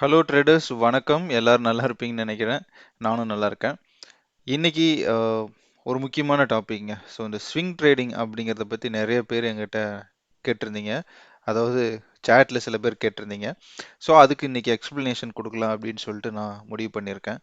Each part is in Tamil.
ஹலோ ட்ரேடர்ஸ், வணக்கம். எல்லாரும் நல்லா இருப்பீங்கன்னு நினைக்கிறேன். நானும் நல்லா இருக்கேன். இன்னைக்கு ஒரு முக்கியமான டாபிக்ங்க. ஸோ இந்த ஸ்விங் ட்ரேடிங் அப்படிங்கிறத பற்றி நிறைய பேர் எங்கிட்ட கேட்டிருந்தீங்க. அதாவது சேட்ல சில பேர் கேட்டிருந்தீங்க. ஸோ அதுக்கு இன்னைக்கு எக்ஸ்பிளனேஷன் கொடுக்கலாம் அப்படின்னு சொல்லிட்டு நான் முடிவு பண்ணியிருக்கேன்.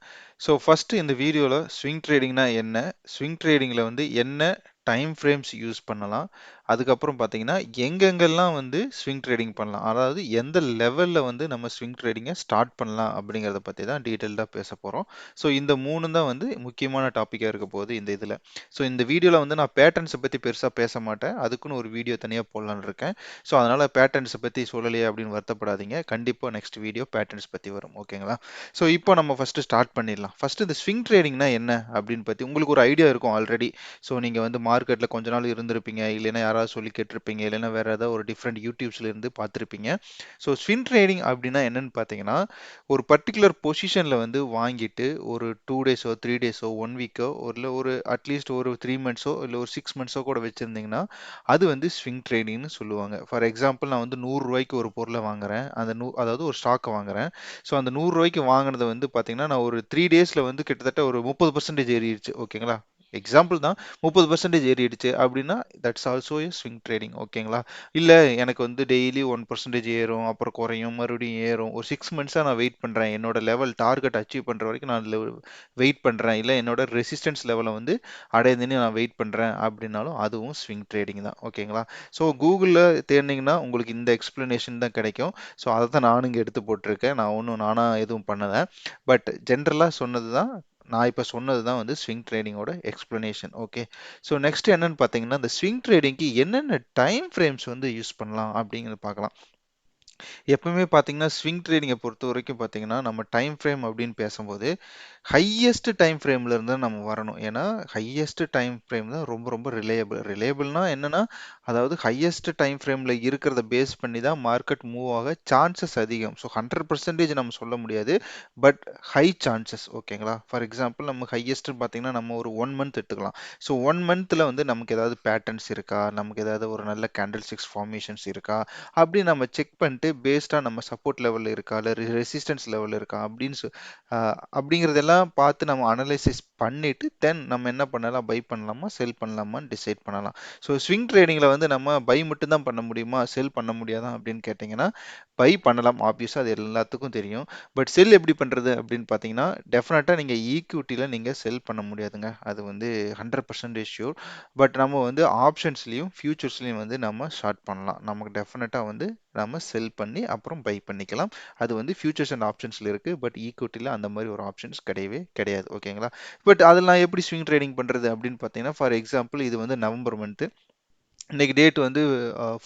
ஸோ ஃபர்ஸ்ட் இந்த வீடியோவில் ஸ்விங் ட்ரேடிங்னா என்ன, ஸ்விங் ட்ரேடிங்கில் வந்து என்ன டைம் ஃப்ரேம்ஸ் யூஸ் பண்ணலாம், அதுக்கப்புறம் பார்த்தீங்கன்னா எங்கெங்கெல்லாம் வந்து ஸ்விங் ட்ரேடிங் பண்ணலாம், அதாவது எந்த லெவலில் வந்து நம்ம ஸ்விங் ட்ரேடிங்கை ஸ்டார்ட் பண்ணலாம் அப்படிங்கிறத பற்றி தான் டீட்டெயில்டாக பேச போகிறோம். ஸோ இந்த மூணு தான் வந்து முக்கியமான டாப்பிக்காக இருக்க போகுது இந்த இதில். ஸோ இந்த வீடியோவில் வந்து நான் பேட்டர்ன்ஸை பற்றி பெருசாக பேச மாட்டேன், அதுக்குன்னு ஒரு வீடியோ தனியாக போடலான்னு இருக்கேன். ஸோ அதனால் பேட்டர்ன்ஸை பற்றி சொல்லலையே அப்படின்னு வருத்தப்படாதீங்க. கண்டிப்பாக நெக்ஸ்ட் வீடியோ பேட்டர்ன்ஸ் பற்றி வரும், ஓகேங்களா? ஸோ இப்போ நம்ம ஃபஸ்ட்டு ஸ்டார்ட் பண்ணிடலாம். ஃபஸ்ட்டு இந்த ஸ்விங் ட்ரேடிங்னா என்ன அப்படின்னு பற்றி உங்களுக்கு ஒரு ஐடியா இருக்கும் ஆல்ரெடி. ஸோ நீங்கள் வந்து மார்க்கெட்டில் கொஞ்ச நாள் இருந்திருப்பீங்க, இல்லைன்னா யாராவது சொல்லி கேட்டிருப்பீங்க, இல்லைன்னா வேறு ஏதாவது ஒரு டிஃப்ரெண்ட் யூடியூப்ஸ்ல இருந்து பார்த்துருப்பீங்க. ஸோ ஸ்விங் ட்ரேடிங் அப்படின்னா என்னன்னு பார்த்தீங்கன்னா, ஒரு பர்டிகுலர் பொசிஷனில் வந்து வாங்கிட்டு ஒரு 2 டேஸோ 3 டேஸோ 1 வீக்கோ இல்லை ஒரு அட்லீஸ்ட் ஒரு 3 மந்த்ஸோ இல்லை ஒரு 6 மந்த்ஸோ கூட வச்சுருந்தீங்கன்னா அது வந்து ஸ்விங் ட்ரேடிங்னு சொல்லுவாங்க. ஃபார் எக்ஸாம்பிள் நான் வந்து 100 ரூபாய்க்கு ஒரு பொருளை வாங்குறேன், அந்த அதாவது ஒரு ஸ்டாக்கை வாங்குறேன். ஸோ அந்த 100 ரூபாய்க்கு வாங்கினது வந்து பார்த்தீங்கன்னா நான் ஒரு 3 டேஸில் வந்து கிட்டத்தட்ட ஒரு 30% ஏறிடுச்சு, ஓகேங்களா? எக்ஸாம்பிள் தான், 30% ஏறிடுச்சு அப்படின்னா that's also A swing trading, ஓகேங்களா? இல்லை எனக்கு வந்து டெய்லி 1% ஏறும், அப்புறம் குறையும், மறுபடியும் ஏறும், ஒரு 6 மந்த்ஸாக நான் வெயிட் பண்ணுறேன், என்னோட லெவல் டார்கெட் அச்சீவ் பண்ணுற வரைக்கும் நான் வெயிட் பண்ணுறேன், இல்லை என்னோட ரெசிஸ்டன்ஸ் லெவலை வந்து அடையுதுன்னு நான் வெயிட் பண்ணுறேன் அப்படின்னாலும் அதுவும் ஸ்விங் ட்ரேடிங் தான், ஓகேங்களா? ஸோ கூகுளில் தேடினீங்கன்னா உங்களுக்கு இந்த எக்ஸ்பிளனேஷன் தான் கிடைக்கும். ஸோ அதை தான் நானும் இங்கே எடுத்து போட்டிருக்கேன், நான் ஒன்றும் நானாக எதுவும் பண்ணலை. பட் ஜென்ரலாக சொன்னது தான், நான் இப்போ சொன்னது தான் வந்து ஸ்விங் ட்ரேடிங்கோட எக்ஸ்பிளனேஷன், ஓகே? ஸோ நெக்ஸ்ட் என்னன்னு பார்த்தீங்கன்னா, இந்த ஸ்விங் ட்ரேடிங்க்கு என்னென்ன டைம் ஃப்ரேம்ஸ் வந்து யூஸ் பண்ணலாம் அப்படிங்கிறத பார்க்கலாம். எப்பவுமே பார்த்தீங்கன்னா ஸ்விங் ட்ரேடிங்கை பொறுத்த வரைக்கும் பார்த்தீங்கன்னா நம்ம டைம் ஃப்ரேம் அப்படின்னு பேசும்போது ஹையஸ்ட் டைம் ஃப்ரேம்ல இருந்து தான் நம்ம வரணும். ஏன்னா ஹையஸ்ட் டைம் ஃப்ரேம் தான் ரொம்ப ரொம்ப ரிலையபிள். ரிலையபிள்னா என்னன்னா, அதாவது ஹையஸ்ட் டைம் ஃப்ரேம்ல இருக்கிறத பேஸ் பண்ணி தான் மார்க்கெட் மூவ் ஆக சான்சஸ் அதிகம். ஸோ 100% நம்ம சொல்ல முடியாது, பட் ஹை சான்சஸ், ஓகேங்களா? ஃபார் எக்ஸாம்பிள் நம்ம ஹையஸ்ட் பார்த்தீங்கன்னா நம்ம ஒரு 1 மந்த் எடுத்துக்கலாம். ஸோ 1 மந்த்தில் வந்து நமக்கு ஏதாவது பேட்டர்ன்ஸ் இருக்கா, நமக்கு ஏதாவது ஒரு நல்ல கேண்டில் சிக்ஸ் ஃபார்மேஷன்ஸ் இருக்கா அப்படி நம்ம செக் பண்ணிட்டு பேஸ்டாக நம்ம சப்போர்ட் லெவலில் இருக்கா இல்லை ரெசிஸ்டன்ஸ் லெவலில் இருக்கா அப்படிங்கிறதெல்லாம் பார்த்து நம்ம அனலைசிஸ் பண்ணிட்டு தென் நம்ம என்ன பண்ணலாம், பை பண்ணலாமா செல் பண்ணலாமான்னு டிசைட் பண்ணலாம். ஸோ ஸ்விங் ட்ரேடிங்கில் வந்து நம்ம பை மட்டும் தான் பண்ண முடியுமா, செல் பண்ண முடியாதா அப்படின்னு கேட்டிங்கன்னா, பை பண்ணலாம், ஆப்வியஸாக அது எல்லாத்துக்கும் தெரியும். பட் செல் எப்படி பண்ணுறது அப்படின்னு பார்த்தீங்கன்னா, டெஃபினட்டாக நீங்கள் ஈக்விட்டியில் நீங்கள் செல் பண்ண முடியாதுங்க, அது வந்து 100% ஷூர். பட் நம்ம வந்து ஆப்ஷன்ஸ்லையும் ஃபியூச்சர்ஸ்லையும் வந்து நம்ம ஷார்ட் பண்ணலாம். நமக்கு டெஃபினட்டாக வந்து நம்ம செல் பண்ணி அப்புறம் பை பண்ணிக்கலாம். அது வந்து ஃபியூச்சர்ஸ் அண்ட் ஆப்ஷன்ஸில் இருக்குது, பட் ஈக்விட்டியில் அந்த மாதிரி ஒரு ஆப்ஷன்ஸ் கிடையவே கிடையாது, ஓகேங்களா? பட் அதில் நான் எப்படி ஸ்விங் ட்ரேடிங் பண்ணுறது அப்படின்னு பார்த்தீங்கன்னா, ஃபார் எக்ஸாம்பிள் இது வந்து நவம்பர் மந்த்து, இன்னைக்கு டேட் வந்து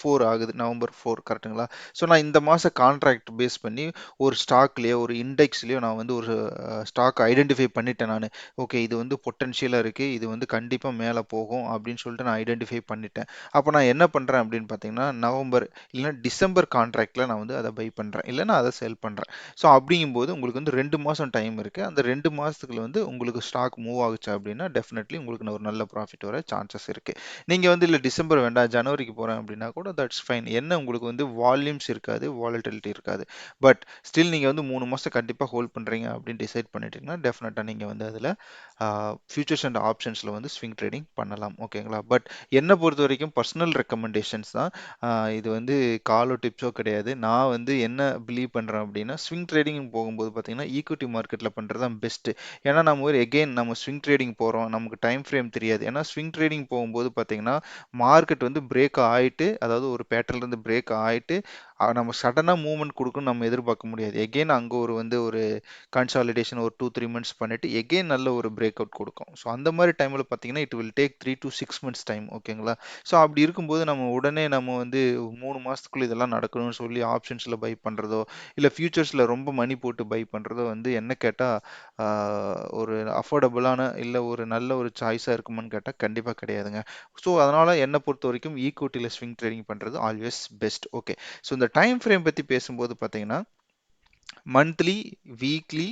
4 ஆகுது, நவம்பர் 4, கரெக்ட்டுங்களா? ஸோ நான் இந்த மாதம் கான்ட்ராக்ட் பேஸ் பண்ணி ஒரு ஸ்டாக்லேயோ ஒரு இண்டெக்ஸ்லேயோ நான் வந்து ஒரு ஸ்டாக் ஐடென்டிஃபை பண்ணிட்டேன் நான். ஓகே, இது வந்து பொட்டன்ஷியலாக இருக்குது, இது வந்து கண்டிப்பாக மேலே போகும் அப்படின்னு சொல்லிட்டு நான் ஐடென்டிஃபை பண்ணிட்டேன். அப்போ நான் என்ன பண்ணுறேன் அப்படின்னு பார்த்தீங்கன்னா, நவம்பர் இல்லைன்னா டிசம்பர் கான்ட்ராக்டில் நான் வந்து அதை பை பண்ணுறேன், இல்லைன்னா அதை செல் பண்ணுறேன். ஸோ அப்படிங்கும்போது உங்களுக்கு வந்து 2 மாதம் டைம் இருக்குது. அந்த 2 மாதத்துக்குள்ள வந்து உங்களுக்கு ஸ்டாக் மூவ் ஆகுச்சு அப்படின்னா டெஃபினெட்லி உங்களுக்கு ஒரு நல்ல ப்ராஃபிட் வர சான்சஸ் இருக்குது. நீங்கள் வந்து இல்லை டிசம்பர் வேண்டாம் ஜனவரிக்கு போகிறேன் அப்படின்னா கூட தட்ஸ் ஃபைன். என்ன உங்களுக்கு வந்து வால்யூம்ஸ் இருக்காது, வாலட்டிலிட்டி இருக்காது. பட் ஸ்டில் நீங்கள் வந்து 3 மாதம் கண்டிப்பாக ஹோல்ட் பண்ணுறீங்க அப்படின்னு டிசைட் பண்ணிட்டீங்கன்னா டெஃபினட்டாக நீங்கள் வந்து அதில் ஃபியூச்சர்ஸ் அண்ட் ஆப்ஷன்ஸில் வந்து ஸ்விங் ட்ரேடிங் பண்ணலாம், ஓகேங்களா? பட் என்னை பொறுத்த வரைக்கும் பர்சனல் ரெக்கமெண்டேஷன்ஸ் தான். இது வந்து காலோ டிப்ஸோ கிடையாது. நான் வந்து என்ன பிலீவ் பண்ணுறேன் அப்படின்னா, ஸ்விங் ட்ரேடிங் போகும்போது பார்த்தீங்கன்னா ஈக்விட்டி மார்க்கெட்டில் பண்ணுறது தான் பெஸ்ட்டு. ஏன்னா நம்ம ஒரு எகெயின் நம்ம ஸ்விங் ட்ரேடிங் போகிறோம், நமக்கு டைம் ஃப்ரேம் தெரியாது. ஏன்னா ஸ்விங் ட்ரேடிங் போகும்போது பார்த்தீங்கன்னா மார்க்கெட் வந்து பிரேக் ஆயிட்டு, அதாவது ஒரு பேட்டர்ல இருந்து பிரேக் ஆயிட்டு நம்ம சடனாக மூவ்மெண்ட் கொடுக்குன்னு நம்ம எதிர்பார்க்க முடியாது. எகெயின் அங்கே ஒரு கன்சாலிடேஷன் ஒரு 2-3 மந்த்ஸ் பண்ணிட்டு எகெயின் நல்ல ஒரு பிரேக் அவுட் கொடுக்கும். ஸோ அந்த மாதிரி டைமில் பார்த்தீங்கன்னா it will take 3 to 6 months time, ஓகேங்களா? ஸோ அப்படி இருக்கும்போது நம்ம உடனே நம்ம வந்து 3 மாதத்துக்குள்ள இதெல்லாம் நடக்கணும்னு சொல்லி ஆப்ஷன்ஸில் பை பண்ணுறதோ இல்லை ஃபியூச்சர்ஸில் ரொம்ப மணி போட்டு பை பண்ணுறதோ வந்து என்ன கேட்டால் ஒரு அஃபோர்டபுளான இல்லை ஒரு நல்ல ஒரு சாய்ஸாக இருக்குமான்னு கேட்டால் கண்டிப்பாக கிடையாதுங்க. ஸோ அதனால் என்னை பொறுத்த வரைக்கும் ஈக்விட்டியில் ஸ்விங் ட்ரேடிங் பண்ணுறது ஆல்வேஸ் பெஸ்ட், ஓகே? ஸோ இந்த டைம் ஃப்ரேம் பற்றி பேசும்போது பார்த்தீங்கன்னா monthly, weekly,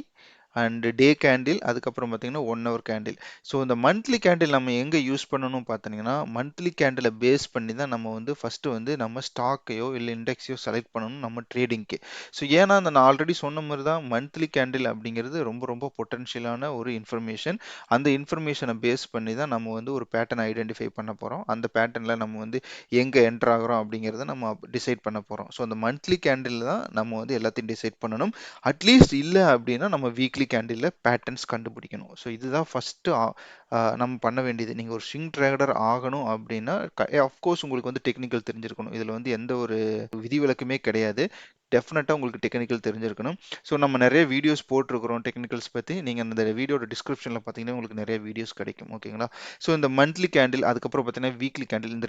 and day candle, அதுக்கப்புறம் பார்த்தீங்கன்னா 1 ஹவர் கேண்டில். ஸோ இந்த மந்த்லி கேண்டில் நம்ம எங்கே யூஸ் பண்ணணும் பார்த்தீங்கன்னா, மந்த்லி கேண்டிலை பேஸ் பண்ணி தான் நம்ம வந்து ஃபஸ்ட்டு வந்து நம்ம ஸ்டாக்கையோ இல்லை இண்டெக்ஸையோ செலக்ட் பண்ணணும் நம்ம ட்ரேடிங்க்கு. ஸோ ஏன்னா அந்த நான் ஆல்ரெடி சொன்ன மாதிரி தான் மந்த்லி கேண்டில் அப்படிங்கிறது ரொம்ப ரொம்ப பொட்டன்ஷியலான ஒரு இன்ஃபர்மேஷன். அந்த இன்ஃபர்மேஷனை பேஸ் பண்ணி தான் நம்ம வந்து ஒரு பேட்டர்ன் ஐடென்டிஃபை பண்ண போகிறோம். அந்த பேட்டர்னில் நம்ம வந்து எங்கே என்டர் ஆகுறோம் அப்படிங்கிறத நம்ம டிசைட் பண்ண போகிறோம். ஸோ அந்த மந்த்லி கேண்டில் தான் நம்ம வந்து எல்லாத்தையும் டிசைட் பண்ணணும். அட்லீஸ்ட் இல்லை அப்படின்னா நம்ம வீக்லி கேண்டிலில் பேட்டர்ன்ஸ் கண்டுபிடிக்கணும். ஸோ இதுதான் ஃபஸ்ட்டு நம்ம பண்ண வேண்டியது. நீங்கள் ஒரு ஸ்விங் ட்ரேடர் ஆகணும் அப்படின்னா அஃப்கோர்ஸ் உங்களுக்கு வந்து டெக்னிக்கல் தெரிஞ்சிருக்கணும். இதில் வந்து எந்த ஒரு விதிவிலக்குமே கிடையாது. டெஃபினட்டாக உங்களுக்கு டெக்னிக்கல் தெரிஞ்சிருக்கணும். ஸோ நம்ம நிறைய வீடியோஸ் போட்டிருக்கிறோம் டெக்னிக்கல்ஸ் பற்றி. நீங்கள் அந்த வீடியோட டிஸ்கிரிப்ஷனில் பார்த்தீங்கன்னா உங்களுக்கு நிறைய வீடியோஸ் கிடைக்கும். ஓகேங்களா? ஸோ இந்த மந்த்லி கேண்டில், அதுக்கப்புறம் பார்த்தீங்கன்னா வீக்லி கேண்டில், இந்த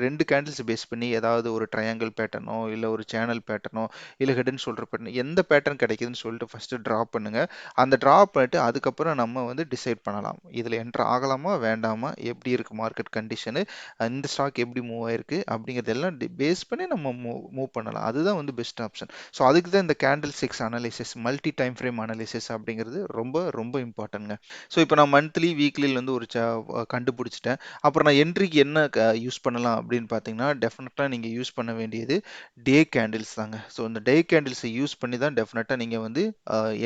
ரெண்டு கேண்டில்ஸ் பேஸ் பண்ணி ஏதாவது ஒரு ட்ரையாங்கிள் பேட்டர்னோ இல்லை ஒரு சேனல் பேட்டர்னோ இல்லை ஹெட் அண்ட் ஷோல்டர் பேட்டர்ன், எந்த பேட்டர்ன் கிடைக்குதுன்னு சொல்லிட்டு ஃபஸ்ட்டு ட்ரா பண்ணுங்க. அந்த ட்ரா பண்ணிட்டு அதுக்கப்புறம் நம்ம வந்து டிசைட் பண்ணலாம். இதில் என்டர் ஆகலாமா வேண்டாமா, எப்படி இருக்கு மார்க்கெட் கண்டிஷனு, இந்த ஸ்டாக் எப்படி மூவ் ஆயிருக்கு அப்படிங்கிறது எல்லாம் பேஸ் பண்ணி நம்ம மூவ் பண்ணலாம். அதுதான் வந்து பெஸ்ட் ஆப்ஷன். ஸோ அதுக்கு தான் இந்த candle six analysis, multi time frame analysis அப்படிங்கிறது ரொம்ப ரொம்ப இம்பார்ட்டன்ட்ங்க. ஸோ இப்போ நான் மந்த்லி வீக்லியில் வந்து ஒரு கண்டுபிடிச்சிட்டேன். அப்புறம் நான் என்ட்ரிக்கு என்ன யூஸ் பண்ணலாம் அப்படின்னு பார்த்தீங்கன்னா, டெஃபினட்டாக நீங்கள் யூஸ் பண்ண வேண்டியது டே கேண்டில்ஸ் தாங்க. ஸோ இந்த டே கேண்டில்ஸை யூஸ் பண்ணி தான் டெஃபினட்டாக நீங்கள் வந்து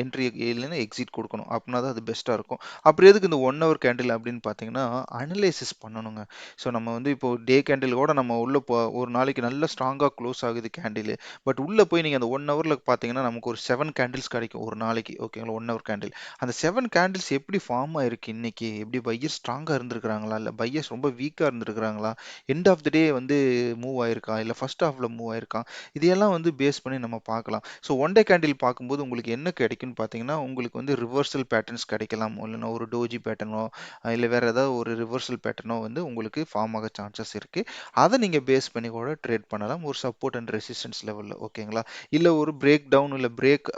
என்ட்ரி இல்லைன்னா எக்ஸிட் கொடுக்கணும். அப்படின்னா தான் அது பெஸ்ட்டாக இருக்கும். அப்புறம் எதுக்கு இந்த 1 ஹவர் கேண்டில் அப்படின்னு பார்த்தீங்கன்னா, அனலைசிஸ் பண்ணணுங்க. ஸோ நம்ம வந்து இப்போ டே கேண்டில் கூட நம்ம உள்ள ஒரு நாளைக்கு நல்ல ஸ்ட்ராங்காக க்ளோஸ் ஆகுது கேண்டில். பட் உள்ள போய் நீங்க அந்த 1 ஹவர்ல பார்த்தீங்கன்னா, நமக்கு ஒரு 7 கேண்டில்ஸ் கிடைக்கும் ஒரு நாளைக்கு. ஓகேங்களா? 1 ஹவர் கேண்டில். அந்த 7 கேண்டில்ஸ் எப்படி ஃபார்ம் ஆயிருக்கு இன்னைக்கு? எப்படி பையர்ஸ் ஸ்ட்ராங்கா இருந்திருக்காங்களா? இல்ல பையர்ஸ் ரொம்ப வீக்கா இருந்திருக்காங்களா? எண்ட் ஆஃப் த டே வந்து மூவ் ஆயிருக்கா? இல்ல ஃபர்ஸ்ட் ஹாஃப்ல மூவ் ஆயிருக்கா? இதையெல்லாம் வந்து பேஸ் பண்ணி நம்ம பார்க்கலாம். ஸோ ஒன் டே கேண்டில் பார்க்கும்போது உங்களுக்கு என்ன கிடைக்கும்னு பார்த்தீங்கன்னா, உங்களுக்கு வந்து ரிவர்சல் பேட்டர்ன்ஸ் கிடைக்கலாம். இல்லைன்னா ஒரு டோஜி பேட்டர்னோ, இல்ல வேற ஏதாவது ஒரு ரிவர்சல் பேட்டர்னோ வந்து உங்களுக்கு ஃபார்ம் ஆக சான்சஸ் இருக்கு. அதை நீங்க பேஸ் பண்ணி கூட ட்ரேட் பண்ணலாம். ஒரு சப்போர்ட் அண்ட் ரெசிஸ்டன்ஸ் லெவல்ல. ஓகேங்களா? இல்ல ஒரு பிரேக் டவுன் இல்ல பிரேக்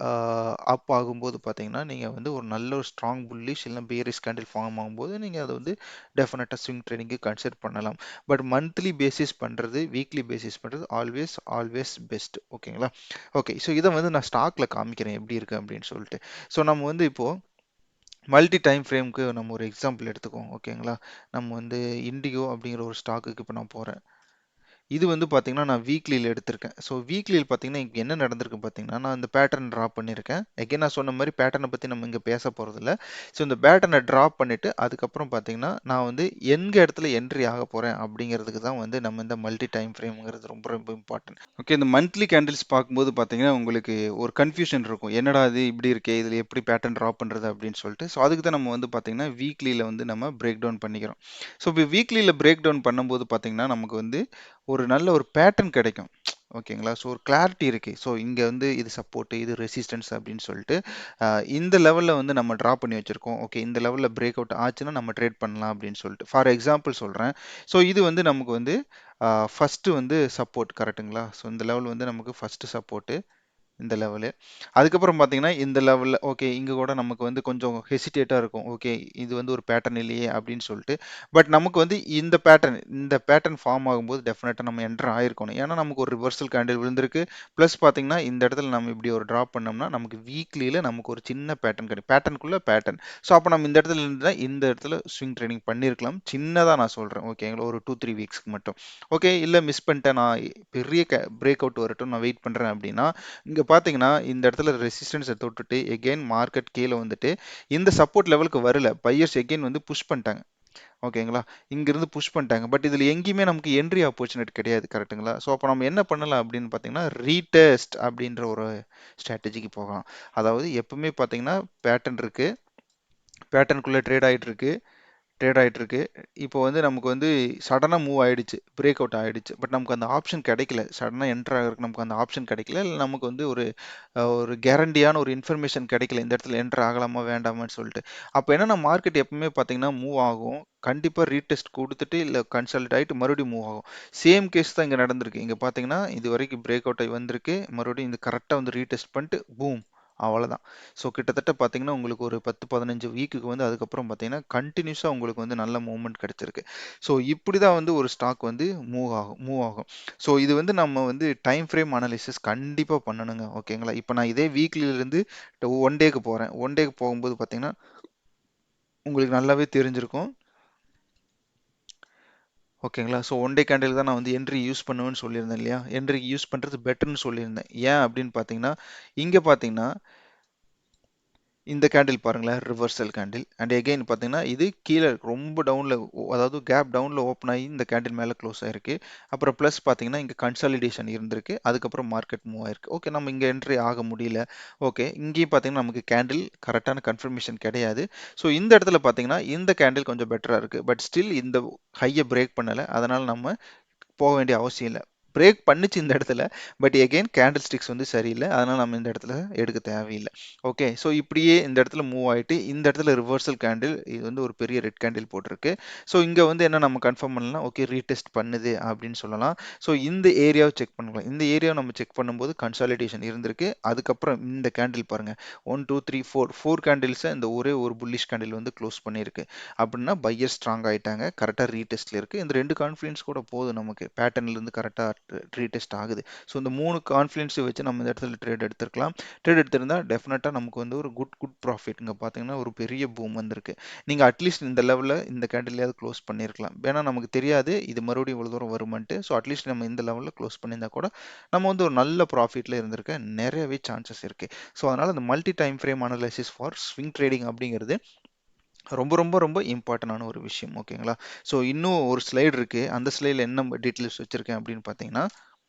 அப் ஆகும்போது பார்த்தீங்கன்னா, நீங்க வந்து ஒரு நல்ல ஒரு ஸ்ட்ராங் புல்லிஷ் இல்ல பியரிஷ் கேண்டில் ஃபார்ம் ஆகும்போது நீங்க அத வந்து டெஃபினட்டா ஸ்விங் ட்ரேடிங்க்கு கன்சிடர் பண்ணலாம். பட் மந்த்லி பேசிஸ் பண்றது, வீக்லி பேசிஸ் பண்றது ஆல்வேஸ் ஆல்வேஸ் பெஸ்ட். ஓகேங்களா? ஓகே. ஸோ இத வந்து நான் ஸ்டாக்ல காமிக்கிறேன் எப்படி இருக்கு அப்படின்னு சொல்லிட்டு. ஸோ நம்ம வந்து இப்போ மல்டி டைம் ஃப்ரேம்க்கு நம்ம ஒரு எக்ஸாம்பிள் எடுத்துக்குவோம். ஓகேங்களா? நம்ம வந்து இண்டிகோ அப்படிங்கிற ஒரு ஸ்டாக்குக்கு இப்போ நான் போறேன். இது வந்து பார்த்தீங்கன்னா, நான் வீக்லில எடுத்திருக்கேன். ஸோ வீக்லியில் பார்த்தீங்கன்னா, இங்க என்ன நடந்திருக்கு பார்த்தீங்கன்னா, நான் இந்த பேட்டர்ன் ட்ரா பண்ணியிருக்கேன். அகைன் நான் சொன்ன மாரி பேட்டர்ன பத்தி நம்ம இங்க பேச போறதில்ல. ஸோ இந்த பேட்டர்ன ட்ரா பண்ணிட்டு, அதுக்கப்புறம் பார்த்தீங்கன்னா, நான் வந்து எங்க இடத்துல என்ட்ரி ஆக போறேன் அப்படிங்கிறதுக்கு தான் வந்து நம்ம இந்த மல்டி டைம் ஃப்ரேம்ங்கிறது ரொம்ப ரொம்ப இம்பார்ட்டன்ட். ஓகே, இந்த மந்த்லி கேண்டில்ஸ் பார்க்கும்போது பார்த்தீங்கன்னா, உங்களுக்கு ஒரு கன்ஃப்யூஷன் இருக்கும். என்னடா இது இப்படி இருக்கே! இதில எப்படி பேட்டர்ன் ட்ரா பண்றது அப்படின்னு சொல்லிட்டு. ஸோ அதுக்கு தான் நம்ம வந்து பார்த்தீங்கன்னா, வீக்லில வந்து நம்ம பிரேக் டவுன் பண்ணிக்கிறோம். ஸோ இப்போ வீக்லில பிரேக் டவுன் பண்ணும்போது பார்த்தீங்கன்னா, நமக்கு வந்து ஒரு நல்ல ஒரு பேட்டர்ன் கிடைக்கும். ஓகேங்களா? ஸோ ஒரு கிளாரிட்டி இருக்கு. ஸோ இங்க வந்து இது சப்போர்ட், இது ரெசிஸ்டன்ஸ் அப்படின்னு சொல்லிட்டு இந்த லெவல்ல வந்து நம்ம ட்ரா பண்ணி வச்சிருக்கோம். ஓகே, இந்த லெவல்ல பிரேக் அவுட் ஆச்சுன்னா நம்ம ட்ரேட் பண்ணலாம் அப்படின்னு சொல்லிட்டு. ஃபார் எக்ஸாம்பிள் சொல்றேன். ஸோ இது வந்து நமக்கு வந்து ஃபர்ஸ்ட் வந்து சப்போர்ட் கரெக்ட்டுங்களா? ஸோ இந்த லெவல் வந்து நமக்கு ஃபர்ஸ்ட் சப்போர்ட். இந்த லெவலு. அதுக்கப்புறம் பார்த்தீங்கன்னா, இந்த லெவல்ல ஓகே இங்க கூட நமக்கு வந்து கொஞ்சம் ஹெசிடேட்டா இருக்கும். ஓகே இது வந்து ஒரு பேட்டர்ன் இல்லையே அப்படின்னு சொல்லிட்டு. பட் நமக்கு வந்து இந்த பேட்டர்ன் ஃபார்ம் ஆகும்போது டெஃபினட்டா நம்ம என்டர் ஆயிருக்கணும். ஏன்னா நமக்கு ஒரு ரிவர்சல் கேண்டில் விழுந்திருக்கு. பிளஸ் பார்த்தீங்கன்னா, இந்த இடத்துல நம்ம இப்படி ஒரு டிராப் பண்ணோம்னா, நமக்கு வீக்லில நமக்கு ஒரு சின்ன பேட்டர்ன் கிடைக்கும். பேட்டர்னுக்குள்ள பேட்டர்ன். ஸோ அப்ப நம்ம இந்த இடத்துல இருந்தா இந்த இடத்துல ஸ்விங் ட்ரேடிங் பண்ணியிருக்கலாம். சின்னதா நான் சொல்றேன். ஓகேங்களா? ஒரு 2, 3 வீக்ஸ்க்கு மட்டும். ஓகே இல்ல மிஸ் பண்ணிட்டேன் நான் பெரிய பிரேக் அவுட் வரட்டும் நான் வெயிட் பண்றேன் அப்படின்னா, இங்க பாத்தீங்கன்னா இந்த இடத்துல ரெசிஸ்டன்ஸை தொட்டுட்டு எகெயின் மார்க்கெட் கீழே வந்துட்டு இந்த சப்போர்ட் லெவலுக்கு வரல. பையர்ஸ் எகெயின் வந்து புஷ் பண்ணிட்டாங்க. ஓகேங்களா? இங்கிருந்து புஷ் பண்ணிட்டாங்க. பட் இதுல எங்கேயுமே நமக்கு என்ட்ரி ஆப்பர்ச்சுனிட்டி கிடையாது. கரெக்ட்டுங்களா? ஸோ அப்போ நம்ம என்ன பண்ணலாம் அப்படின்னு பார்த்தீங்கன்னா, ரீடெஸ்ட் அப்படின்ற ஒரு ஸ்ட்ராட்டஜிக்கு போகலாம். அதாவது எப்பவுமே பார்த்தீங்கன்னா பேட்டர்ன் இருக்கு. பேட்டர்னுக்குள்ள ட்ரேட் ஆயிட்டு இருக்கு. இப்போ வந்து நமக்கு வந்து சடனா மூவ் ஆயிடுச்சு. பிரேக் அவுட் ஆயிடுச்சு. பட் நமக்கு அந்த ஆப்ஷன் கிடைக்கல. சடனா என்டர் ஆகறதுக்கு நமக்கு அந்த ஆப்ஷன் கிடைக்கல. இல்ல நமக்கு வந்து ஒரு கேரண்டியான ஒரு இன்ஃபர்மேஷன் கிடைக்கல. இந்த இடத்துல என்டர் ஆகலாமா வேண்டாமான்னு சொல்லிட்டு. அப்போ என்னன்னா மார்க்கெட் எப்பவுமே பார்த்தீங்கன்னா மூவ் ஆகும். கண்டிப்பா ரீடெஸ்ட் குடுத்துட்டு இல்ல கன்சாலிடேட் ஆயிட்டு மறுபடியும் மூவ் ஆகும். சேம் கேஸ் தான் இங்க நடந்திருக்கு. இங்க பார்த்தீங்கன்னா இதுவரைக்கும் பிரேக் அவுட் ஆகி வந்திருக்கு. மறுபடியும் இது கரெக்ட்டா வந்து ரீடெஸ்ட் பண்ணிட்டு பூம் அவ்வளோதான். ஸோ கிட்டத்தட்ட பார்த்தீங்கன்னா உங்களுக்கு ஒரு 10-15 வீக்குக்கு வந்து அதுக்கப்புறம் பார்த்தீங்கன்னா கண்டினியூஸாக உங்களுக்கு வந்து நல்ல மூவ்மெண்ட் கிடைச்சிருக்கு. ஸோ இப்படி தான் வந்து ஒரு ஸ்டாக் வந்து மூவ் ஆகும். ஸோ இது வந்து நம்ம வந்து டைம் ஃப்ரேம் அனாலிசிஸ் கண்டிப்பாக பண்ணணுங்க. ஓகேங்களா? இப்போ நான் இதே வீக்லியிலேருந்து ஒன் டேக்கு போகிறேன். ஒன் டேக்கு போகும்போது பார்த்தீங்கன்னா உங்களுக்கு நல்லாவே தெரிஞ்சிருக்கும். ஓகேங்களா? ஸோ ஒன் டே கேண்டில் தான் நான் வந்து என்ட்ரி யூஸ் பண்ணுவேன்னு சொல்லியிருந்தேன் இல்லையா? என்ட்ரி யூஸ் பண்ணுறது பெட்டர்னு சொல்லியிருந்தேன். ஏன் அப்படின்னு பார்த்தீங்கன்னா, இங்கே பார்த்தீங்கன்னா இந்த கேண்டில் பாருங்களேன், ரிவர்சல் கேண்டில் அண்ட் எகைன் பார்த்தீங்கன்னா இது கீழே ரொம்ப டவுனில், அதாவது கேப் டவுனில் ஓப்பன் ஆகி இந்த கேண்டில் மேலே க்ளோஸ் ஆயிருக்கு. அப்புறம் ப்ளஸ் பார்த்தீங்கன்னா இங்கே கன்சாலிடேஷன் இருந்திருக்கு. அதுக்கப்புறம் மார்க்கெட் மூவ் ஆயிருக்கு. ஓகே, நம்ம இங்கே என்ட்ரி ஆக முடியல. ஓகே, இங்கேயும் பார்த்தீங்கன்னா நமக்கு கேண்டில் கரெக்டான கன்ஃபர்மேஷன் கிடையாது. ஸோ இந்த இடத்துல பார்த்தீங்கன்னா இந்த கேண்டில் கொஞ்சம் பெட்டராக இருக்குது. பட் ஸ்டில் இந்த ஹையை பிரேக் பண்ணலை. அதனால் நம்ம போக வேண்டிய அவசியம் இல்லை. பிரேக் பண்ணுச்சு இந்த இடத்துல. பட் எகெயின் கேண்டில் ஸ்டிக்ஸ் வந்து சரியில்லை. அதனால நம்ம இந்த இடத்துல எடுக்க தேவையில்லை. ஓகே, ஸோ இப்படியே இந்த இடத்துல மூவ் ஆயிட்டு இந்த இடத்துல ரிவர்சல் கேண்டில், இது வந்து ஒரு பெரிய ரெட் கேண்டில் போட்டிருக்கு. ஸோ இங்கே வந்து என்ன நம்ம கன்ஃபார்ம் பண்ணலாம், ஓகே ரீடெஸ்ட் பண்ணுது அப்படின்னு சொல்லலாம். ஸோ இந்த ஏரியாவை செக் பண்ணலாம். இந்த ஏரியாவை நம்ம செக் பண்ணும்போது கன்சாலிடேஷன் இருந்திருக்கு. அதுக்கப்புறம் இந்த கேண்டில் பாருங்க, 1 2 3 4 கேண்டில்ஸை இந்த ஒரே ஒரு புல்லிஷ் கேண்டில் வந்து க்ளோஸ் பண்ணியிருக்கு. அப்படின்னா பையர் ஸ்ட்ராங் ஆயிட்டாங்க. கரெக்டாக ரீடெஸ்ட்ல இருக்கு. இந்த ரெண்டு கான்ஃபிடன்ஸ் கூட போதும் நமக்கு பேட்டர்ன்ல இருந்து கரெக்டாக ரீடெஸ்ட் ஆகுது. ஸோ இந்த 3 கான்ஃபிடன்ஸை வச்சு நம்ம இந்த இடத்துல ட்ரேட் எடுத்துருக்கலாம். ட்ரேட் எடுத்திருந்தா டெஃபினட்டாக நமக்கு வந்து ஒரு குட் ப்ராஃபிட். இங்கே பார்த்தீங்கன்னா ஒரு பெரிய பூம் வந்திருக்கு. நீங்கள் அட்லீஸ்ட் இந்த லெவலில் இந்த கேண்டிலையாவது க்ளோஸ் பண்ணியிருக்கலாம். ஏன்னா நமக்கு தெரியாது இது மறுபடியும் இவ்வளோ தூரம் வருமான்ட்டு. ஸோ அட்லீஸ்ட் நம்ம இந்த லெவலில் க்ளோஸ் பண்ணியிருந்தா கூட நம்ம வந்து ஒரு நல்ல ப்ராஃபிட்டில் இருந்திருக்க நிறையவே சான்சஸ் இருக்குது. ஸோ அதனால் இந்த multi time frame analysis for swing trading அப்படிங்கிறது ரொம்ப ரொம்ப ரொம்ப இம்பார்ட்டண்டான ஒரு விஷயம். ஓகேங்களா? ஸோ இன்னும் ஒரு ஸ்லைடு இருக்கு. அந்த ஸ்லைடில் என்ன டீட்டெயில்ஸ் வச்சிருக்கேன் அப்படின்னு பார்த்தீங்கன்னா,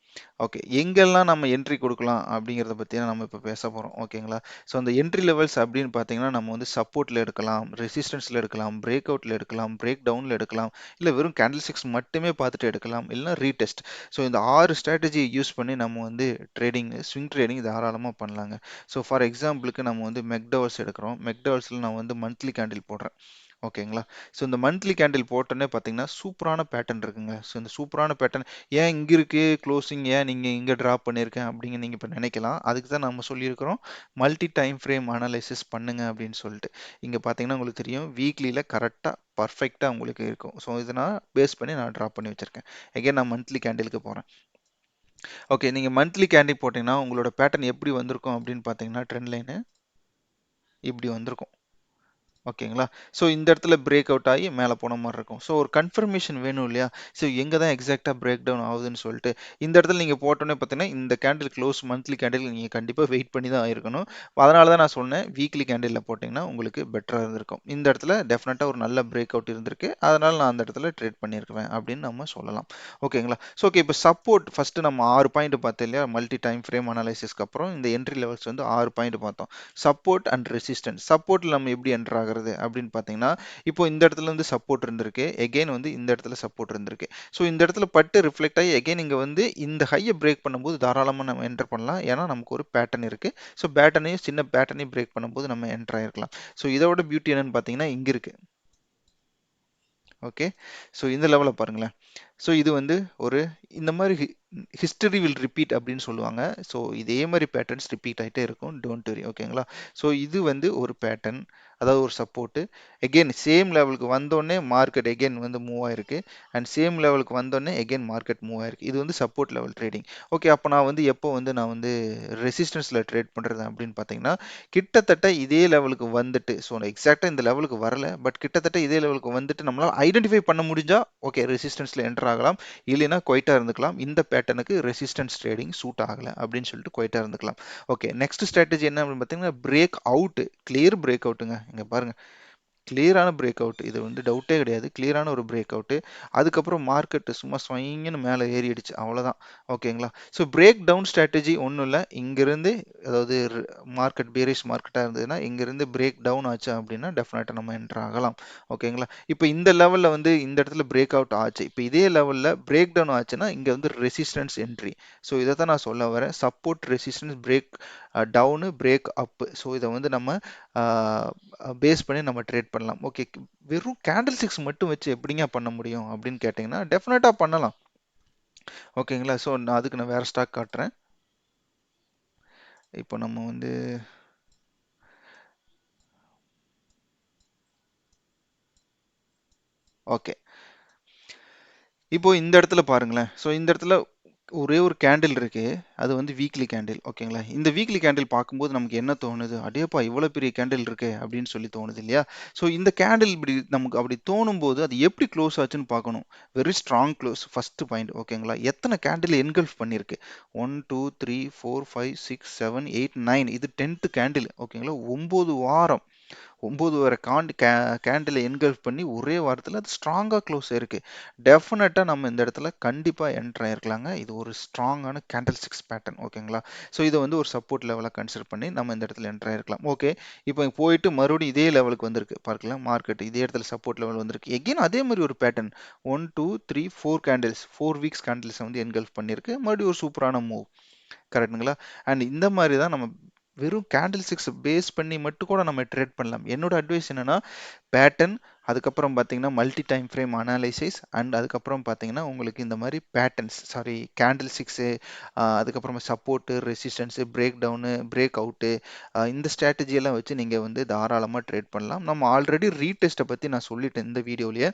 ஓகே, எங்கெல்லாம் நம்ம என்ட்ரி கொடுக்கலாம் அப்படிங்கிறத பற்றி தான் நம்ம இப்போ பேச போகிறோம். ஓகேங்களா? ஸோ அந்த என்ட்ரி லெவல்ஸ் அப்படின்னு பார்த்தீங்கன்னா நம்ம வந்து சப்போர்ட்டில் எடுக்கலாம், ரெசிஸ்டன்ஸில் எடுக்கலாம், பிரேக் அவுட்டில் எடுக்கலாம், பிரேக் டவுனில் எடுக்கலாம், இல்லை வெறும் கேண்டில் ஸ்டிக்ஸ் மட்டுமே பார்த்துட்டு எடுக்கலாம், இல்லைனா ரீடெஸ்ட். ஸோ இந்த 6 ஸ்ட்ராட்டஜியை யூஸ் பண்ணி நம்ம வந்து ஸ்விங் ட்ரேடிங் தாராளமாக பண்ணலாங்க. ஸோ ஃபார் எக்ஸாம்பிளுக்கு நம்ம வந்து மெக்டவர்ஸ் எடுக்கிறோம். மெக்டவர்ஸில் நான் வந்து மந்த்லி கேண்டில் போடுறேன். ஓகேங்களா? ஸோ இந்த மந்த்லி கேண்டில் போட்டோன்னே பார்த்தீங்கன்னா சூப்பரான பேட்டர்ன் இருக்குங்க. ஸோ இந்த சூப்பரான பேட்டர்ன் ஏன் இங்கே இருக்கு க்ளோசிங், ஏன் நீங்கள் இங்கே ட்ராப் பண்ணியிருக்கேன் அப்படிங்க நீங்கள் இப்போ நினைக்கலாம். அதுக்கு தான் நம்ம சொல்லியிருக்கிறோம் மல்டி டைம் ஃப்ரேம் அனாலிசிஸ் பண்ணுங்க அப்படின்னு சொல்லிட்டு. இங்கே பார்த்தீங்கன்னா உங்களுக்கு தெரியும் வீக்லியில் கரெக்டாக பர்ஃபெக்டாக உங்களுக்கு இருக்கும். ஸோ இதை நான் பேஸ் பண்ணி நான் ட்ராப் பண்ணி வச்சிருக்கேன். எகைன் நான் மந்த்லி கேண்டிலுக்கு போகிறேன். ஓகே, நீங்கள் மந்த்லி கேண்டில் போட்டிங்கன்னா உங்களோட பேட்டர்ன் எப்படி வந்திருக்கும் அப்படின்னு பார்த்தீங்கன்னா ட்ரெண்ட் லைனு இப்படி வந்திருக்கும். ஓகேங்களா? ஸோ இந்த இடத்துல பிரேக் அவுட் ஆகி மேலே போன மாதிரி இருக்கும். ஸோ ஒரு கன்ஃபர்மேஷன் வேணும் இல்லையா? ஸோ எங்கே தான் எக்ஸாக்டாக பிரேக் டவுன் ஆகுதுன்னு சொல்லிட்டு இந்த இடத்துல நீங்கள் போட்டோன்னே பார்த்தீங்கன்னா இந்த கேண்டில் க்ளோஸ் மந்த்லி கேண்டில் நீங்கள் கண்டிப்பாக வெயிட் பண்ணி தான் ஆயிருக்கணும். அதனால தான் நான் சொன்னேன் வீக்லி கேண்டிலில் போட்டிங்கன்னா உங்களுக்கு பெட்டராக இருந்திருக்கும். இந்த இடத்துல டெஃபினட்டாக ஒரு நல்ல பிரேக் அவுட் இருந்திருக்கு. அதனால் நான் அந்த இடத்துல ட்ரேட் பண்ணியிருக்குவேன் அப்படின்னு நம்ம சொல்லலாம். ஓகேங்களா? ஸோ ஓகே, இப்போ சப்போர்ட் ஃபஸ்ட்டு நம்ம 6 பாயிண்ட் பார்த்தோம் இல்லையா? மல்டி டைம் ஃப்ரேம் அனாலிசிஸ்க்கு அப்புறம் இந்த என்ட்ரி லெவல்ஸ் வந்து 6 பாயிண்ட் பார்த்தோம். Support and resistance. சப்போர்ட்ல நம்ம எப்படி என்டர் ஆகுறது அப்படின்னு பார்த்தீங்கன்னா, இப்போ இந்த இடத்துல வந்து சப்போர்ட் இருந்திருக்கு. எகைன் வந்து இந்த இடத்துல சப்போர்ட் இருந்திருக்கு. ஸோ இந்த இடத்துல பட்டு ரிஃப்ளெக்ட் ஆகி எகைன் இங்க வந்து இந்த ஹையை பிரேக் பண்ணும்போது தாராளமா நம்ம என்டர் பண்ணலாம். ஏன்னா நமக்கு ஒரு பேட்டர்ன் இருக்கு. ஸோ பேட்டர்னையும் சின்ன பேட்டர்னையும் பிரேக் பண்ணும்போது நம்ம என்டர் ஆயிருக்கலாம். ஸோ இதோட பியூட்டி என்னன்னு பார்த்தீங்கன்னா இங்க இருக்கு. ஓகே, ஸோ இந்த லெவலில் பாருங்களேன். ஸோ இது வந்து ஒரு இந்த மாதிரி ஹிஸ்டரி வில் ரிப்பீட் அப்படின்னு சொல்லுவாங்க. ஸோ இதே மாதிரி பேட்டர்ன்ஸ் ரிப்பீட் ஆகிட்டே இருக்கும். Don't worry. ஓகேங்களா? ஸோ இது வந்து ஒரு பேட்டர்ன், அதாவது ஒரு சப்போர்ட்டு. எகெயின் சேம் லெவலுக்கு வந்தோடனே மார்க்கெட் எகெயின் வந்து மூவ் ஆயிருக்கு. அண்ட் சேம் லெவலுக்கு வந்தோடனே எகெயின் மார்க்கெட் மூவ் ஆயிருக்கு. இது வந்து சப்போர்ட் லெவல் ட்ரேடிங். ஓகே, அப்போ நான் வந்து எப்போ வந்து நான் வந்து ரெசிஸ்டன்ஸில் ட்ரேட் பண்ணுறது அப்படின்னு பார்த்தீங்கன்னா, கிட்டத்தட்ட இதே லெவலுக்கு வந்துட்டு, ஸோ எக்ஸாக்டாக இந்த லெவலுக்கு வரல, பட் கிட்டத்தட்ட இதே லெவலுக்கு வந்துட்டு நம்மளால் ஐடென்டிஃபை பண்ண முடிஞ்சா ஓகே ரெசிஸ்டன்ஸில் என்டர் ஆகலாம். இல்லைன்னா குவைட்டாக இருந்துக்கலாம். இந்த பேட்டர்னுக்கு ரெசிஸ்டன்ஸ் ட்ரேடிங் சூட் ஆகலை அப்படின்னு சொல்லிட்டு குவைட்டாக இருந்துக்கலாம். ஓகே, நெக்ஸ்ட் ஸ்ட்ராட்டஜி என்ன அப்படின்னு பார்த்தீங்கன்னா பிரேக் அவுட், கிளியர் பிரேக் அவுட்டுங்க. இங்கே பாருங்க, கிளியரான பிரேக் அவுட். இது வந்து டவுட்டே கிடையாது. கிளியரான ஒரு பிரேக் அவுட்டு. அதுக்கப்புறம் மார்க்கெட் சும்மா ஸ்வைங்கன்னு மேலே ஏறிடுச்சு. அவ்வளோதான். ஓகேங்களா? ஸோ பிரேக் டவுன் ஸ்ட்ராட்டஜி ஒன்றும் இல்லை. இங்கிருந்து, அதாவது மார்க்கெட் பேரிஷ் மார்க்கெட்டாக இருந்ததுன்னா இங்கிருந்து பிரேக் டவுன் ஆச்சு அப்படின்னா டெஃபினட்டாக நம்ம என்டர் ஆகலாம். ஓகேங்களா? இப்போ இந்த லெவலில் வந்து இந்த இடத்துல பிரேக் அவுட் ஆச்சு. இப்போ இதே லெவலில் பிரேக் டவுன் ஆச்சுன்னா இங்கே வந்து ரெசிஸ்டன்ஸ் என்ட்ரி. ஸோ இதை தான் நான் சொல்ல வரேன். Support, resistance, break down, break up. So இதை வந்து நம்ம பேஸ் பண்ணி நம்ம ட்ரேட் பண்ணலாம். ஓகே, வெறும் கேண்டில் ஸ்டிக்ஸ் மட்டும் வச்சு எப்படிங்க பண்ண முடியும் அப்படின்னு கேட்டிங்கன்னா டெஃபினட்டாக பண்ணலாம். ஓகேங்களா? ஸோ நான் அதுக்கு நான் வேறு ஸ்டாக் காட்டுறேன். இப்போ நம்ம வந்து ஓகே. இப்போ இந்த இடத்துல பாருங்களேன். ஸோ இந்த இடத்துல ஒரே ஒரு கேண்டில் இருக்கு. அது வந்து வீக்லி கேண்டில். ஓகேங்களா? இந்த வீக்லி கேண்டில் பார்க்கும்போது நமக்கு என்ன தோணுது? அடேயப்பா! இவ்வளோ பெரிய கேண்டில் இருக்கே! அப்படின்னு சொல்லி தோணுது இல்லையா? ஸோ இந்த கேண்டில் இப்படி நமக்கு அப்படி தோணும்போது அது எப்படி க்ளோஸ் ஆச்சுன்னு பார்க்கணும். Very strong close first point. ஓகேங்களா? எத்தனை கேண்டில் என்கல்ஃப் பண்ணியிருக்கு? 1, 2, 3, 4, 5, 6, 7, 8, 9 இது 10th கேண்டில். ஓகேங்களா? 9 வாரம் 9 வரை கேண்டில் என்கல்ஃப் பண்ணி ஒரே வாரத்தில் அது ஸ்ட்ராங்காக க்ளோஸ் ஆயிருக்கு. டெஃபினட்டாக நம்ம இந்த இடத்துல கண்டிப்பாக என்டர் ஆயிருக்கலாங்க. இது ஒரு ஸ்ட்ராங்கான கேண்டில் சிக்ஸ் பேட்டர்ன். ஓகேங்களா? ஸோ இதை வந்து ஒரு சப்போர்ட் லெவலாக கன்சிடர் பண்ணி நம்ம இந்த இடத்துல என்டர் ஆயிருக்கலாம். ஓகே, இப்போ போயிட்டு மறுபடியும் இதே லெவலுக்கு வந்திருக்கு. பார்க்கலாம் மார்க்கெட் இதே இடத்துல சப்போர்ட் லெவல் வந்திருக்கு. எகெயின் அதே மாதிரி ஒரு பேட்டர்ன் 1, 2, 3, 4 கேண்டில்ஸ் 4 வீக்ஸ் கேண்டில்ஸ் வந்து என்கல்ஃப் பண்ணியிருக்கு. மறுபடியும் ஒரு சூப்பரான மூவ். கரெக்ட்டுங்களா? அண்ட் இந்த மாதிரி தான் நம்ம வெறும் கேண்டில் ஸ்டிக்ஸ் பேஸ் பண்ணி மட்டும் கூட நம்ம ட்ரேட் பண்ணலாம். என்னோட அட்வைஸ் என்னன்னா பேட்டர்ன், அதுக்கப்புறம் பார்த்தீங்கன்னா multi time frame analysis and அதுக்கப்புறம் பார்த்தீங்கன்னா உங்களுக்கு இந்த மாதிரி பேட்டர்ன்ஸ் சாரி கேண்டில் ஸ்டிக்ஸு, அதுக்கப்புறமா support, resistance, break down, break out, இந்த ஸ்ட்ராட்டஜி எல்லாம் வச்சு நீங்கள் வந்து தாராளமாக ட்ரேட் பண்ணலாம். நம்ம ஆல்ரெடி ரீடெஸ்ட்டை பற்றி நான் சொல்லிட்டேன் இந்த வீடியோலயே.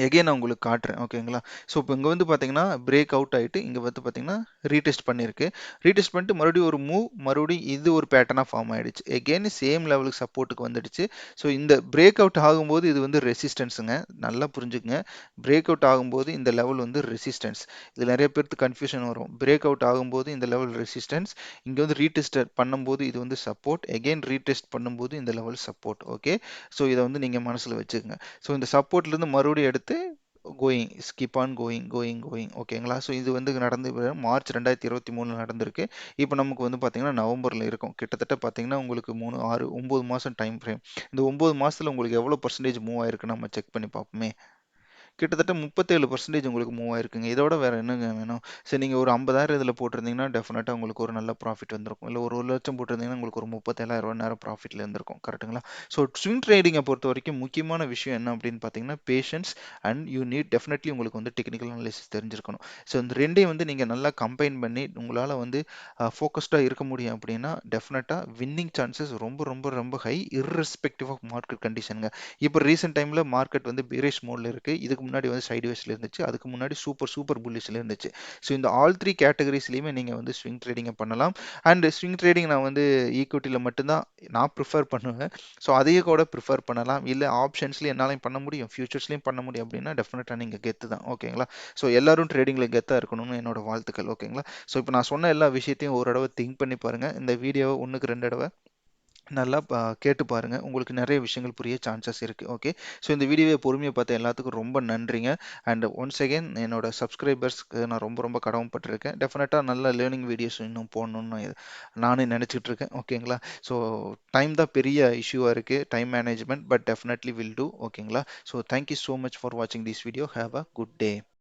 எகைன் நான் உங்களுக்கு காட்டுறேன். ஓகேங்களா? ஸோ இப்போ இங்கே வந்து பார்த்தீங்கன்னா பிரேக் அவுட் ஆகிட்டு இங்கே வந்து பார்த்தீங்கன்னா ரீடெஸ்ட் பண்ணியிருக்கு. ரீடெஸ்ட் பண்ணிட்டு மறுபடியும் ஒரு மூவ், மறுபடியும் இது ஒரு பேட்டர்னாக ஃபார்ம் ஆயிடுச்சு. எகைன் சேம் லெவலுக்கு சப்போர்ட்டுக்கு வந்துடுச்சு. ஸோ இந்த பிரேக் அவுட் ஆகும்போது இது வந்து ரெசிஸ்டன்ஸுங்க. நல்லா புரிஞ்சுக்குங்க. பிரேக் அவுட் ஆகும்போது இந்த லெவல் வந்து ரெசிஸ்டன்ஸ். இதில் நிறைய பேருக்கு கன்ஃபியூஷன் வரும். பிரேக் அவுட் ஆகும்போது இந்த லெவல் ரெசிஸ்டன்ஸ், இங்கே வந்து ரீடெஸ்ட் பண்ணும்போது இது வந்து சப்போர்ட், எகைன் ரீடெஸ்ட் பண்ணும்போது இந்த லெவல் சப்போர்ட். ஓகே, ஸோ இதை வந்து நீங்கள் மனசில் வச்சுக்கோங்க. ஸோ இந்த சப்போர்ட்லேருந்து மறுபடியும் எடுத்து கோயிங் ஸ்கிப் ஆன் கோயிங். ஓகேங்களா? ஸோ இது வந்து நடந்து மார்ச் 2023 நடந்திருக்கு. இப்போ நமக்கு வந்து பார்த்தீங்கன்னா நவம்பரில் இருக்கும். கிட்டத்தட்ட பார்த்தீங்கன்னா உங்களுக்கு 3, 6, 9 மாதம் டைம் ஃப்ரேம். இந்த 9 மாதத்தில் உங்களுக்கு எவ்வளோ பர்சன்டேஜ் மூவ் ஆயிருக்குன்னு நம்ம செக் பண்ணி பார்ப்போமே. கிட்டத்தட்ட 37% உங்களுக்கு மூவ் ஆயிருக்குங்க. இதோட வேற என்னங்க வேணும்? சரி, நீங்க ஒரு 50,000 இதுல போட்டிருந்தீங்கன்னா, டெஃபினட்டா உங்களுக்கு ஒரு நல்ல ப்ராஃபிட் வந்திருக்கும். இல்ல ஒரு 1,00,000 போட்டிருந்தீங்கன்னா, உங்களுக்கு ஒரு 37,000 நேரம் ப்ராஃபிட்ல இருந்திருக்கும். கரெக்ட்டுங்களா? ஸோ ஸ்விங் ட்ரேடிங்கை பொறுத்தவரைக்கும் முக்கியமான விஷயம் என்ன அப்படின்னு பார்த்தீங்கன்னா, patience and you need definitely உங்களுக்கு வந்து டெக்னிக்கல் அனாலிசிஸ் தெரிஞ்சிருக்கணும். ஸோ இந்த 2யும் வந்து நீங்க நல்லா கம்பைன் பண்ணி உங்களால வந்து ஃபோக்கஸ்டா இருக்க முடியும் அப்படின்னா, டெஃபினட்டா வின்னிங் சான்சஸ் ரொம்ப ரொம்ப ரொம்ப ஹை இர்ரெஸ்பெக்டிவ் ஆஃப் மார்க்கெட் கண்டிஷனுங்க. இப்போ ரீசென்ட் டைம்ல மார்க்கெட் வந்து பேரிஷ் மோட்ல இருக்கு. இதுக்கு முன்னாடி வந்து சைட்வேஸ்ல இருந்துச்சு. அதுக்கு முன்னாடி சூப்பர் சூப்பர் புல்லிஷ்ல இருந்துச்சு. ஸோ இந்த ஆல் 3 கேட்டகரிஸ்லயுமே நீங்க வந்து ஸ்விங் ட்ரேடிங்க பண்ணலாம். அண்ட் ஸ்விங் ட்ரேடிங் நான் வந்து ஈக்விட்டில மட்டும்தான் நான் ப்ரிஃபர் பண்ணுவேன். ஸோ அதையே கூட ப்ரிஃபர் பண்ணலாம். இல்ல ஆப்ஷன்ஸ்லயும் என்னாலயும் பண்ண முடியும், ஃபியூச்சர்ஸ்லயும் பண்ண முடியும் அப்படின்னா டெஃபினட்டா நீங்க கெத்து தான். ஓகேங்களா? ஸோ எல்லாரும் ட்ரேடிங்ல கெத்தா இருக்கணும்னு என்னோட வாழ்த்துக்கள். ஓகேங்களா? ஸோ இப்போ நான் சொன்ன எல்லா விஷயத்தையும் ஒரு தடவை திங்க் பண்ணி பாருங்க. இந்த வீடியோவை 1க்கு 2 தடவை நல்லா கேட்டு பாருங்க. உங்களுக்கு நிறைய விஷயங்கள் புரிய சான்சஸ் இருக்கு. ஓகே. ஸோ இந்த வீடியோவை பொறுமையா பார்த்த எல்லாத்துக்கும் ரொம்ப நன்றிங்க. அண்ட் ஒன்ஸ் அகைன் என்னோட சப்ஸ்கிரைபர்ஸ்க்கு நான் ரொம்ப ரொம்ப கடமைப்பட்டிருக்கேன். டெஃபினட்டா நல்ல லேர்னிங் வீடியோஸ் இன்னும் போடணும்னு நானே நினைச்சிட்டு இருக்கேன். ஓகேங்களா? ஸோ டைம் தான் பெரிய இஷ்யூவா இருக்கு. Time management but definitely will do. ஓகேங்களா? So thank you so much for வாட்சிங் this video. Have a good day.